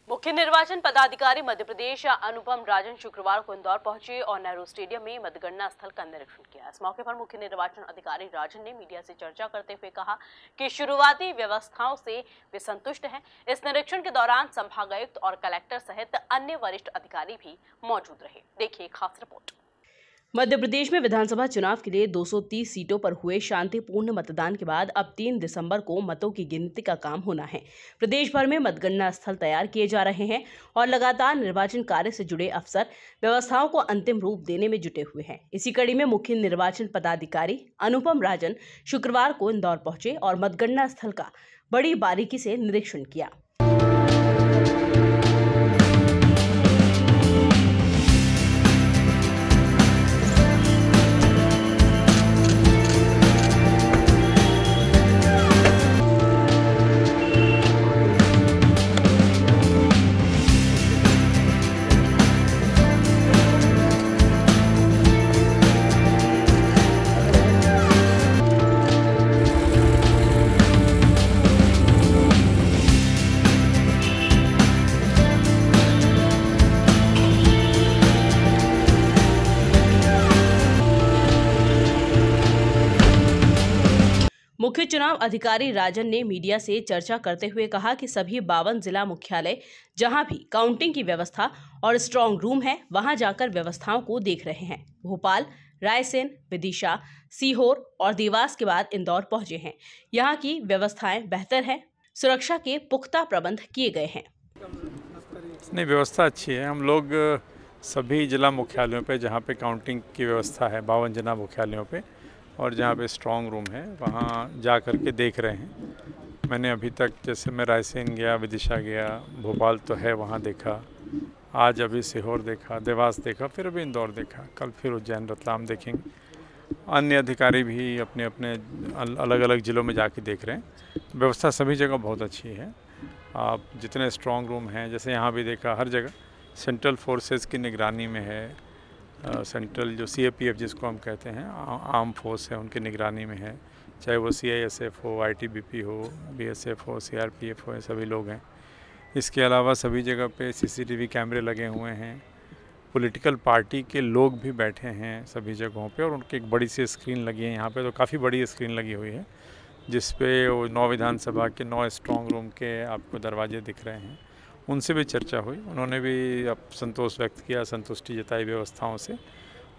मुख्य निर्वाचन पदाधिकारी मध्य प्रदेश अनुपम राजन शुक्रवार को इंदौर पहुंचे और नेहरू स्टेडियम में मतगणना स्थल का निरीक्षण किया। इस मौके पर मुख्य निर्वाचन अधिकारी राजन ने मीडिया से चर्चा करते हुए कहा कि शुरुआती व्यवस्थाओं से वे संतुष्ट हैं। इस निरीक्षण के दौरान संभागायुक्त और कलेक्टर सहित अन्य वरिष्ठ अधिकारी भी मौजूद रहे। देखिए खास रिपोर्ट। मध्य प्रदेश में विधानसभा चुनाव के लिए 230 सीटों पर हुए शांतिपूर्ण मतदान के बाद अब 3 दिसंबर को मतों की गिनती का काम होना है। प्रदेश भर में मतगणना स्थल तैयार किए जा रहे हैं और लगातार निर्वाचन कार्य से जुड़े अफसर व्यवस्थाओं को अंतिम रूप देने में जुटे हुए हैं। इसी कड़ी में मुख्य निर्वाचन पदाधिकारी अनुपम राजन शुक्रवार को इंदौर पहुंचे और मतगणना स्थल का बड़ी बारीकी से निरीक्षण किया। मुख्य चुनाव अधिकारी राजन ने मीडिया से चर्चा करते हुए कहा कि सभी 52 जिला मुख्यालय जहां भी काउंटिंग की व्यवस्था और स्ट्रांग रूम है, वहां जाकर व्यवस्थाओं को देख रहे हैं। भोपाल, रायसेन, विदिशा, सीहोर और देवास के बाद इंदौर पहुंचे हैं। यहां की व्यवस्थाएं बेहतर हैं, सुरक्षा के पुख्ता प्रबंध किए गए हैं। नहीं, व्यवस्था अच्छी है। हम लोग सभी जिला मुख्यालयों पे जहाँ पे काउंटिंग की व्यवस्था है, 52 जिला मुख्यालयों पे, और जहाँ पे स्ट्रांग रूम है वहाँ जा कर के देख रहे हैं। मैंने अभी तक, जैसे मैं रायसेन गया, विदिशा गया, भोपाल तो है वहाँ देखा, आज अभी सीहोर देखा, देवास देखा, फिर अभी इंदौर देखा, कल फिर उज्जैन रतलाम देखेंगे। अन्य अधिकारी भी अपने अपने अलग अलग ज़िलों में जाके देख रहे हैं। व्यवस्था सभी जगह बहुत अच्छी है। आप जितने स्ट्रांग रूम हैं, जैसे यहाँ भी देखा, हर जगह सेंट्रल फोर्सेस की निगरानी में है। सेंट्रल जो CAPF जिसको हम कहते हैं, आर्म फोर्स है, उनकी निगरानी में है। चाहे वो CISF हो, ITBP हो, BSF हो, CRPF हो, सभी लोग हैं। इसके अलावा सभी जगह पे CCTV कैमरे लगे हुए हैं। पॉलिटिकल पार्टी के लोग भी बैठे हैं सभी जगहों पे, और उनकी एक बड़ी सी स्क्रीन लगी है। यहाँ पे तो काफ़ी बड़ी स्क्रीन लगी हुई है, जिस पे वो 9 विधानसभा के 9 स्ट्रांग रूम के आपको दरवाजे दिख रहे हैं। उनसे भी चर्चा हुई, उन्होंने भी अब संतोष व्यक्त किया, संतुष्टि जताई व्यवस्थाओं से।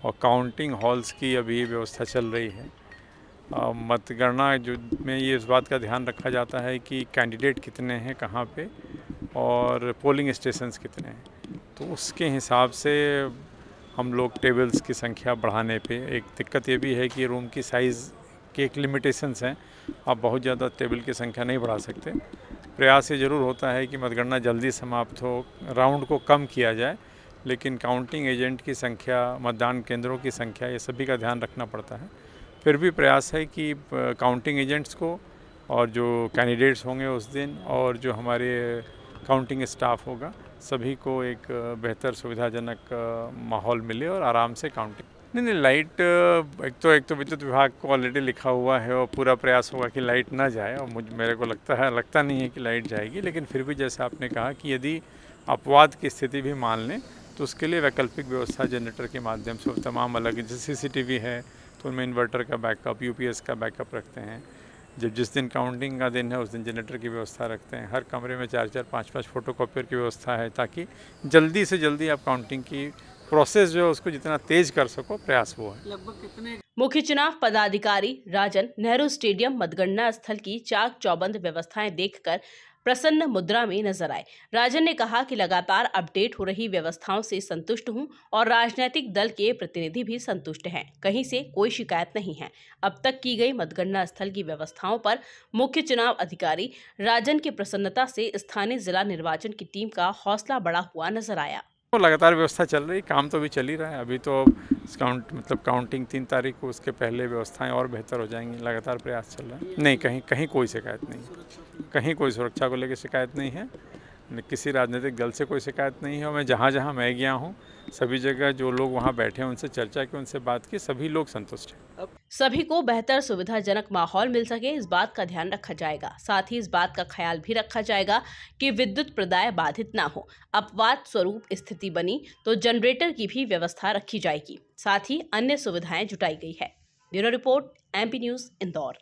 और काउंटिंग हॉल्स की अभी व्यवस्था चल रही है। मतगणना जो में ये इस बात का ध्यान रखा जाता है कि कैंडिडेट कितने हैं कहाँ पे, और पोलिंग स्टेशंस कितने हैं, तो उसके हिसाब से हम लोग टेबल्स की संख्या बढ़ाने पे। एक दिक्कत ये भी है कि रूम की साइज़ के एक लिमिटेशंस हैं, आप बहुत ज़्यादा टेबल की संख्या नहीं बढ़ा सकते। प्रयास ये ज़रूर होता है कि मतगणना जल्दी समाप्त हो, राउंड को कम किया जाए, लेकिन काउंटिंग एजेंट की संख्या, मतदान केंद्रों की संख्या, ये सभी का ध्यान रखना पड़ता है। फिर भी प्रयास है कि काउंटिंग एजेंट्स को, और जो कैंडिडेट्स होंगे उस दिन, और जो हमारे काउंटिंग स्टाफ होगा, सभी को एक बेहतर सुविधाजनक माहौल मिले और आराम से काउंटिंग। नहीं, लाइट एक तो विद्युत विभाग को ऑलरेडी लिखा हुआ है, और पूरा प्रयास होगा कि लाइट ना जाए, और मेरे को लगता नहीं है कि लाइट जाएगी। लेकिन फिर भी जैसे आपने कहा कि यदि अपवाद की स्थिति भी मान लें, तो उसके लिए वैकल्पिक व्यवस्था जनरेटर के माध्यम से तमाम अलग, जैसे CCTV है तो उनमें इन्वर्टर का बैकअप, UPS का बैकअप रखते हैं। जब जिस दिन काउंटिंग का दिन है उस दिन जनरेटर की व्यवस्था रखते हैं। हर कमरे में 4-4, 5-5 फोटोकॉपियर की व्यवस्था है, ताकि जल्दी से जल्दी आप काउंटिंग की प्रोसेस जो है उसको जितना तेज कर सको, प्रयास वो है। लगभग कितने मुख्य चुनाव पदाधिकारी राजन नेहरू स्टेडियम मतगणना स्थल की चाक चौबंद व्यवस्थाएं देखकर प्रसन्न मुद्रा में नजर आए। राजन ने कहा कि लगातार अपडेट हो रही व्यवस्थाओं से संतुष्ट हूं और राजनीतिक दल के प्रतिनिधि भी संतुष्ट हैं। कहीं से कोई शिकायत नहीं है। अब तक की गई मतगणना स्थल की व्यवस्थाओं पर मुख्य चुनाव अधिकारी राजन की प्रसन्नता से स्थानीय जिला निर्वाचन की टीम का हौसला बढ़ा हुआ नजर आया। तो लगातार व्यवस्था चल रही, काम तो अभी चल ही रहा है। अभी तो काउंटिंग 3 तारीख को, उसके पहले व्यवस्थाएं और बेहतर हो जाएंगी। लगातार प्रयास चल रहा है। नहीं, कहीं कोई शिकायत नहीं, कहीं कोई सुरक्षा को लेकर शिकायत नहीं है। किसी राजनीतिक दल से कोई शिकायत नहीं है। और मैं जहाँ मैं गया हूँ सभी जगह जो लोग वहाँ बैठे हैं उनसे चर्चा की, उनसे बात की, सभी लोग संतुष्ट हैं। सभी को बेहतर सुविधाजनक माहौल मिल सके इस बात का ध्यान रखा जाएगा। साथ ही इस बात का ख्याल भी रखा जाएगा कि विद्युत प्रदाय बाधित ना हो। अपवाद स्वरूप स्थिति बनी तो जनरेटर की भी व्यवस्था रखी जाएगी। साथ ही अन्य सुविधाएं जुटाई गई है। Bureau report, MP news, Indore.